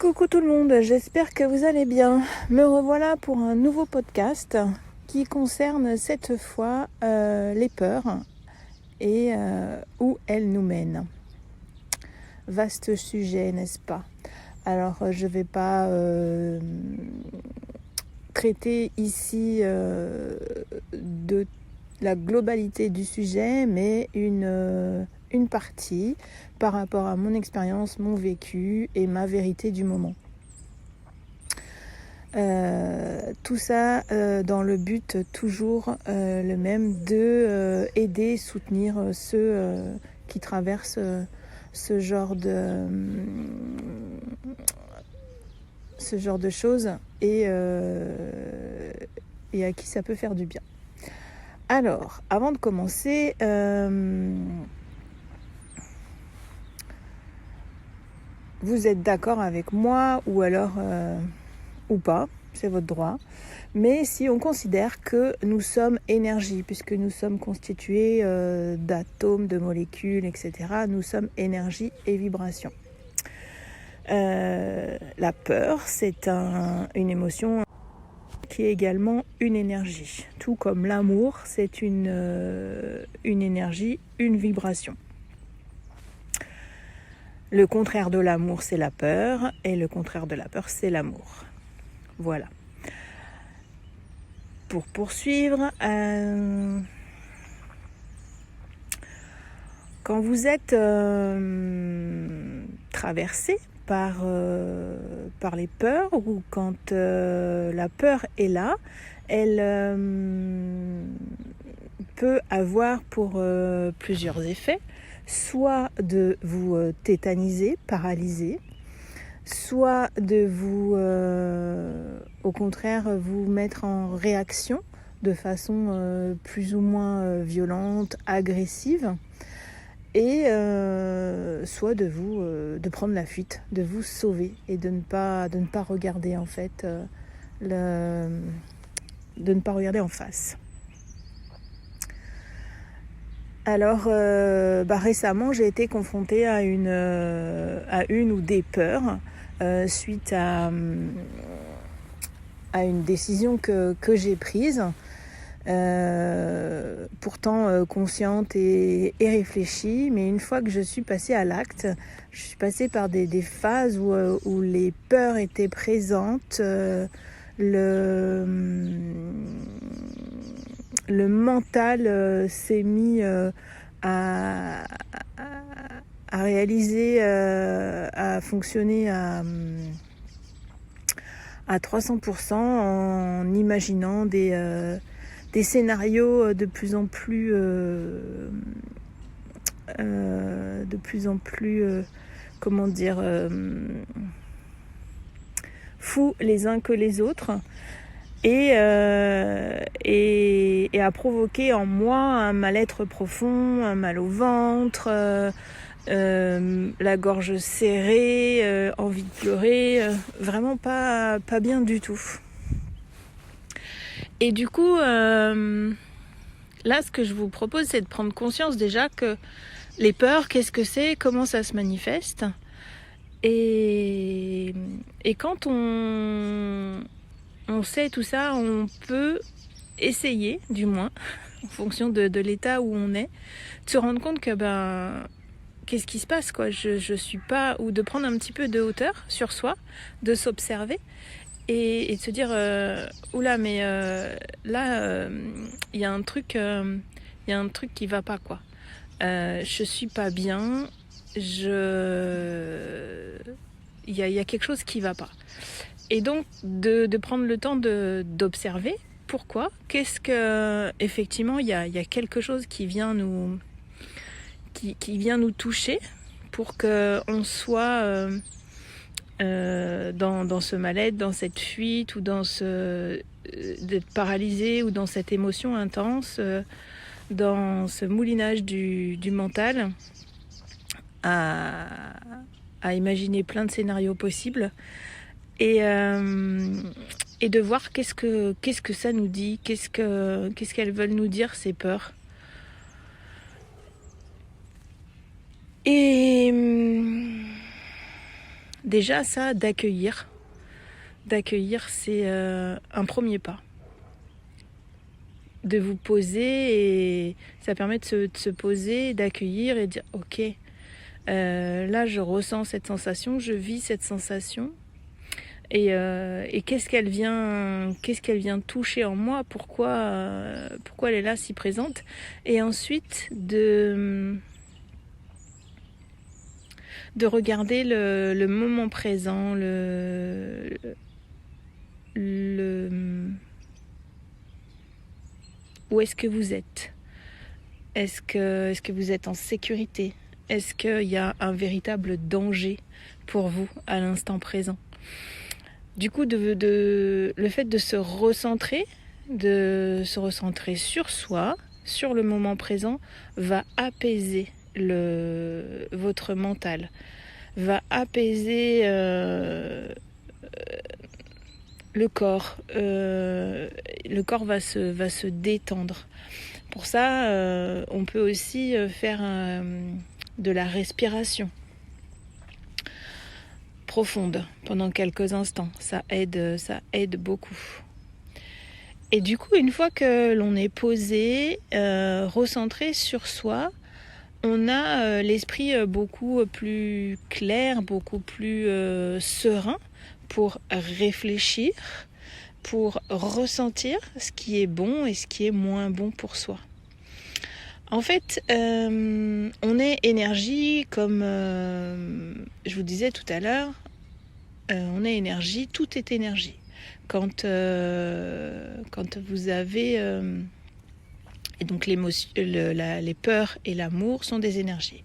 Coucou tout le monde, j'espère que vous allez bien. Me revoilà pour un nouveau podcast qui concerne cette fois les peurs et où elles nous mènent. Vaste sujet, n'est-ce pas? Alors je ne vais pas traiter ici de la globalité du sujet, mais une partie par rapport à mon expérience, mon vécu et ma vérité du moment. Tout ça dans le but toujours le même de aider, soutenir ceux qui traversent ce genre de choses et à qui ça peut faire du bien. Alors, avant de commencer, vous êtes d'accord avec moi ou alors ou pas, c'est votre droit. Mais si on considère que nous sommes énergie, puisque nous sommes constitués d'atomes, de molécules, etc., nous sommes énergie et vibration. La peur, c'est une émotion qui est également une énergie. Tout comme l'amour, c'est une énergie, une vibration. Le contraire de l'amour, c'est la peur, et le contraire de la peur, c'est l'amour. Voilà. Pour poursuivre, quand vous êtes traversé par les peurs, ou quand la peur est là, elle peut avoir pour plusieurs effets, soit de vous tétaniser, paralyser, soit de vous, au contraire, vous mettre en réaction de façon plus ou moins violente, agressive, et soit de prendre la fuite, de vous sauver et de ne pas regarder en fait, de ne pas regarder en face. Alors, récemment, j'ai été confrontée à une ou des peurs suite à une décision que j'ai prise, pourtant consciente et réfléchie, mais une fois que je suis passée à l'acte, je suis passée par des phases où les peurs étaient présentes, le mental s'est mis à réaliser, à fonctionner à 300% en imaginant des scénarios de plus en plus fous les uns que les autres, et à provoquer en moi un mal-être profond, un mal au ventre, la gorge serrée, envie de pleurer, vraiment pas bien du tout. Et du coup, là, ce que je vous propose, c'est de prendre conscience déjà que les peurs, qu'est-ce que c'est, comment ça se manifeste, et quand on sait tout ça, on peut essayer, du moins, en fonction de l'état où on est, de se rendre compte que qu'est-ce qui se passe, quoi. Je suis pas, ou de prendre un petit peu de hauteur sur soi, de s'observer et de se dire oula, mais là il y a un truc qui va pas, quoi. Je suis pas bien, il y a quelque chose qui va pas. Et donc de prendre le temps d'observer pourquoi, qu'est-ce que, effectivement, il y a quelque chose qui vient nous toucher pour qu'on soit dans ce mal-être, dans cette fuite, ou dans d'être paralysé, ou dans cette émotion intense, dans ce moulinage du mental à imaginer plein de scénarios possibles, et de voir qu'est-ce que ça nous dit, qu'est-ce qu'elles veulent nous dire, ces peurs. Et Déjà ça, d'accueillir, c'est un premier pas. De vous poser, et ça permet de se poser, d'accueillir et de dire ok, là je ressens cette sensation, je vis cette sensation, et qu'est-ce qu'elle vient toucher en moi, pourquoi elle est là si présente, et ensuite de regarder le moment présent, où est-ce que vous êtes. Est-ce que vous êtes en sécurité? Est-ce qu'il y a un véritable danger pour vous à l'instant présent? Du coup, le fait de se recentrer sur soi, sur le moment présent, va apaiser votre mental, va apaiser le corps. Le corps va se détendre. Pour ça, on peut aussi faire de la respiration profonde pendant quelques instants. Ça aide beaucoup. Et du coup, une fois que l'on est posé, recentré sur soi, on a l'esprit beaucoup plus clair, beaucoup plus serein pour réfléchir, pour ressentir ce qui est bon et ce qui est moins bon pour soi. En fait, on est énergie, comme je vous disais tout à l'heure, on est énergie, tout est énergie. Quand vous avez... et donc les peurs et l'amour sont des énergies.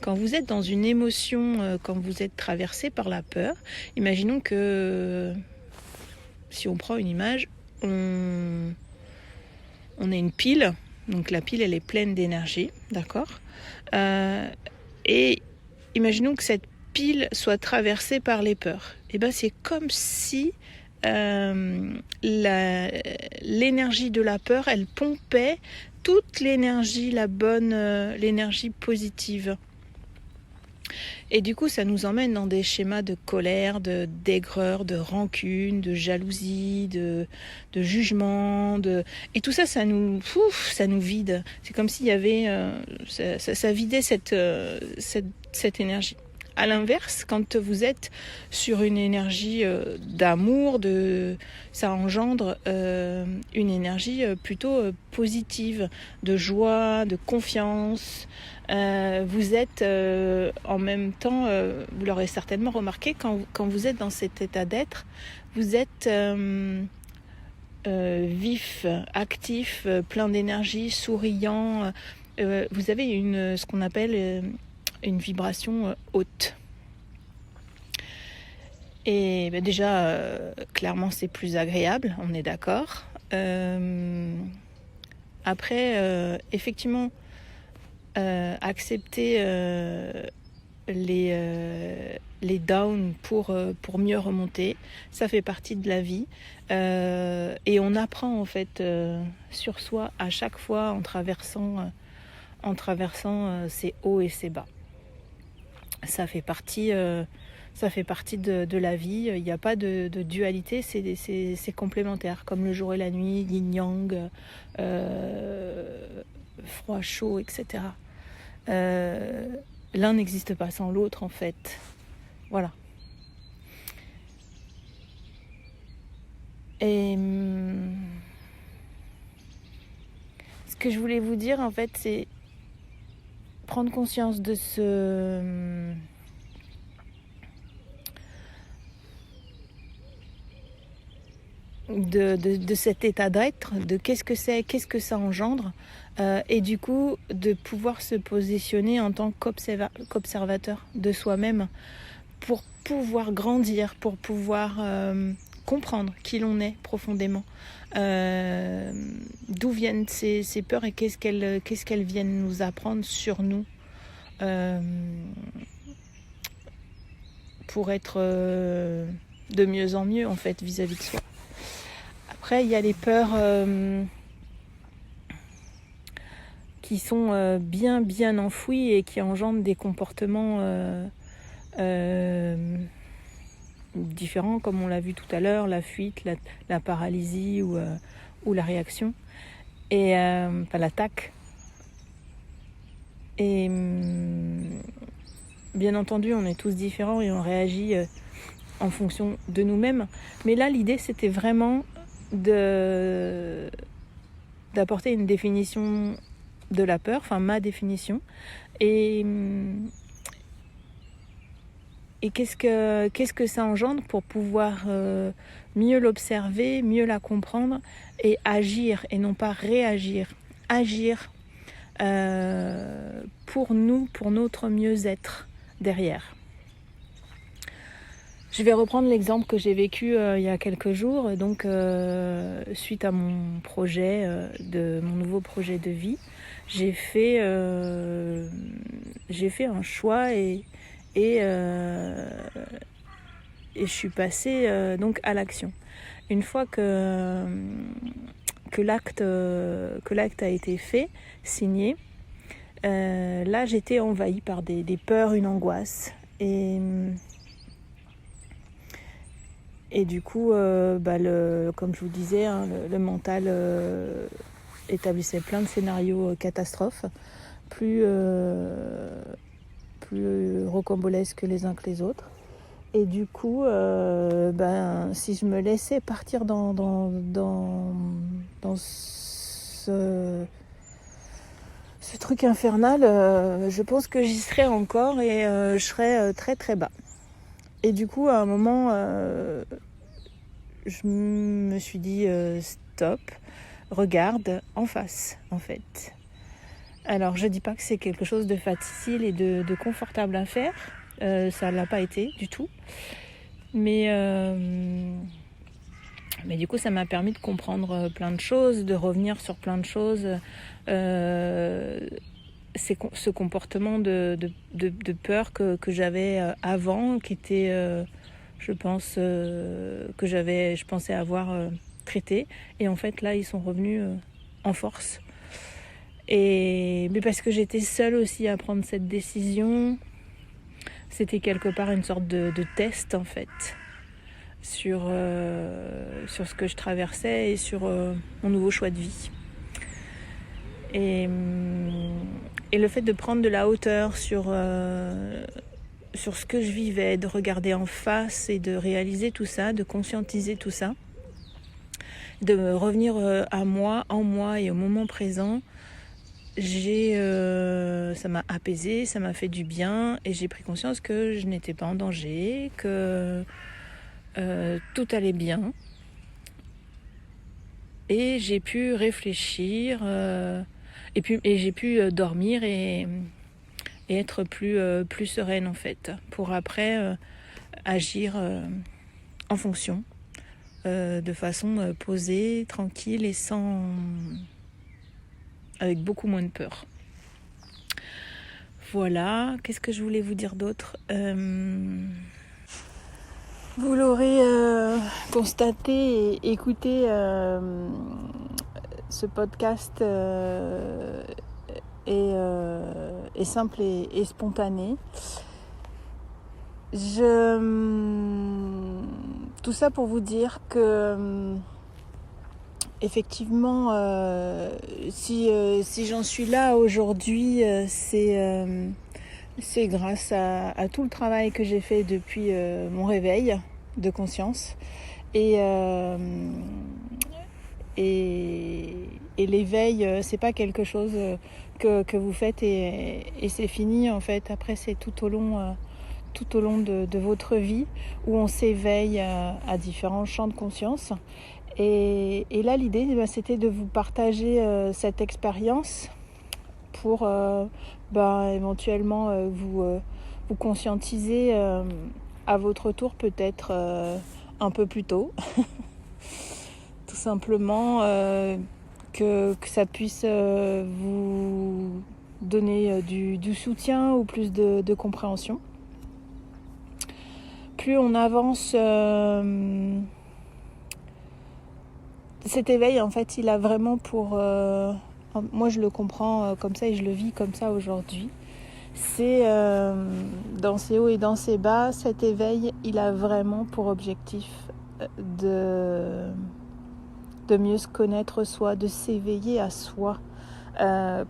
Quand vous êtes dans une émotion, quand vous êtes traversé par la peur, imaginons que, si on prend une image, on a une pile. Donc la pile, elle est pleine d'énergie, d'accord ? Et imaginons que cette pile soit traversée par les peurs. Et ben c'est comme si l'énergie de la peur, elle pompait toute l'énergie, l'énergie positive. Et du coup, ça nous emmène dans des schémas de colère, d'aigreur, de rancune, de jalousie, de jugement, et tout ça, ça nous vide. C'est comme s'il y avait, ça vidait cette énergie. À l'inverse, quand vous êtes sur une énergie d'amour, ça engendre une énergie plutôt positive, de joie, de confiance. Vous êtes en même temps, vous l'aurez certainement remarqué, quand vous êtes dans cet état d'être, vous êtes vif, actif, plein d'énergie, souriant. Vous avez ce qu'on appelle une vibration haute. Et déjà, clairement, c'est plus agréable, on est d'accord. Après, effectivement, accepter les downs pour mieux remonter, ça fait partie de la vie. Et on apprend en fait sur soi à chaque fois en traversant ses hauts et ses bas. Ça fait partie de la vie. Il n'y a pas de dualité, c'est complémentaire, comme le jour et la nuit, yin-yang, froid, chaud, etc. L'un n'existe pas sans l'autre, en fait. Voilà. Et ce que je voulais vous dire, en fait, c'est prendre conscience de cet état d'être, de qu'est-ce que ça engendre, et du coup de pouvoir se positionner en tant qu'observateur de soi-même pour pouvoir grandir, pour pouvoir comprendre qui l'on est profondément, d'où viennent ces peurs et qu'est-ce qu'elles viennent nous apprendre sur nous, pour être de mieux en mieux en fait vis-à-vis de soi. Après, il y a les peurs qui sont bien enfouies et qui engendrent des comportements différents, comme on l'a vu tout à l'heure, la fuite, la paralysie ou la réaction, et l'attaque. Et bien entendu, on est tous différents et on réagit en fonction de nous-mêmes. Mais là, l'idée, c'était vraiment d'apporter une définition de la peur, enfin ma définition. Et qu'est-ce que ça engendre pour pouvoir mieux l'observer, mieux la comprendre et agir, et non pas réagir. Agir pour nous, pour notre mieux-être derrière. Je vais reprendre l'exemple que j'ai vécu il y a quelques jours, donc suite à mon nouveau projet de vie, j'ai fait un choix et je suis passée donc à l'action. Une fois que l'acte a été fait, signé, là j'étais envahie par des peurs, une angoisse, et du coup, comme je vous disais, hein, le mental établissait plein de scénarios catastrophes, plus rocambolesques les uns que les autres. Et du coup, si je me laissais partir dans ce truc infernal, je pense que j'y serais encore et je serais très très bas. Et du coup, à un moment, je me suis dit stop, regarde en face, en fait. Alors, je dis pas que c'est quelque chose de facile et de confortable à faire. Ça l'a pas été du tout. Mais du coup, ça m'a permis de comprendre plein de choses, de revenir sur plein de choses. Ce comportement de peur que j'avais avant, qui était, je pensais avoir traité. Et en fait, là, ils sont revenus en force. Mais parce que j'étais seule aussi à prendre cette décision, c'était quelque part une sorte de test en fait sur ce que je traversais et sur mon nouveau choix de vie. Et le fait de prendre de la hauteur sur ce que je vivais, de regarder en face et de réaliser tout ça, de conscientiser tout ça, de revenir en moi et au moment présent, ça m'a apaisée, ça m'a fait du bien et j'ai pris conscience que je n'étais pas en danger, que tout allait bien. Et j'ai pu réfléchir et j'ai pu dormir et être plus sereine en fait, pour après agir en fonction, de façon posée, tranquille et avec beaucoup moins de peur. Voilà, qu'est-ce que je voulais vous dire d'autre ? Vous l'aurez constaté et écouté, ce podcast est simple et spontané. Tout ça pour vous dire que effectivement, si j'en suis là aujourd'hui, c'est grâce à tout le travail que j'ai fait depuis mon réveil de conscience et l'éveil, c'est pas quelque chose que vous faites et c'est fini en fait. Après, c'est tout au long de votre vie où on s'éveille à différents champs de conscience. Et là, l'idée, c'était de vous partager cette expérience pour éventuellement vous conscientiser à votre tour, peut-être un peu plus tôt. Tout simplement que ça puisse vous donner du soutien ou plus de compréhension. Plus on avance, cet éveil, en fait, il a vraiment pour... moi, je le comprends comme ça et je le vis comme ça aujourd'hui. C'est dans ses hauts et dans ses bas, cet éveil, il a vraiment pour objectif de mieux se connaître soi, de s'éveiller à soi,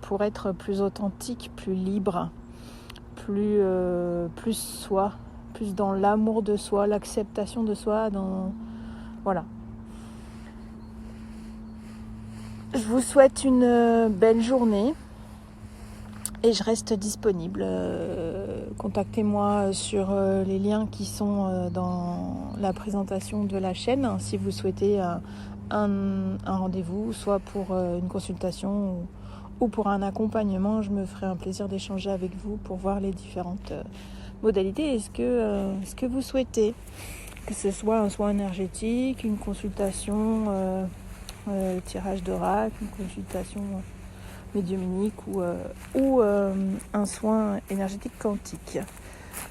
pour être plus authentique, plus libre, plus soi, plus dans l'amour de soi, l'acceptation de soi, voilà. Je vous souhaite une belle journée et je reste disponible. Contactez-moi sur les liens qui sont dans la présentation de la chaîne si vous souhaitez un rendez-vous, soit pour une consultation ou pour un accompagnement. Je me ferai un plaisir d'échanger avec vous pour voir les différentes modalités et ce que vous souhaitez, que ce soit un soin énergétique, une consultation tirage d'oracle, une consultation médiumnique ou un soin énergétique quantique.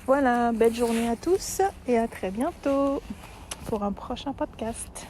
Voilà, belle journée à tous et à très bientôt pour un prochain podcast.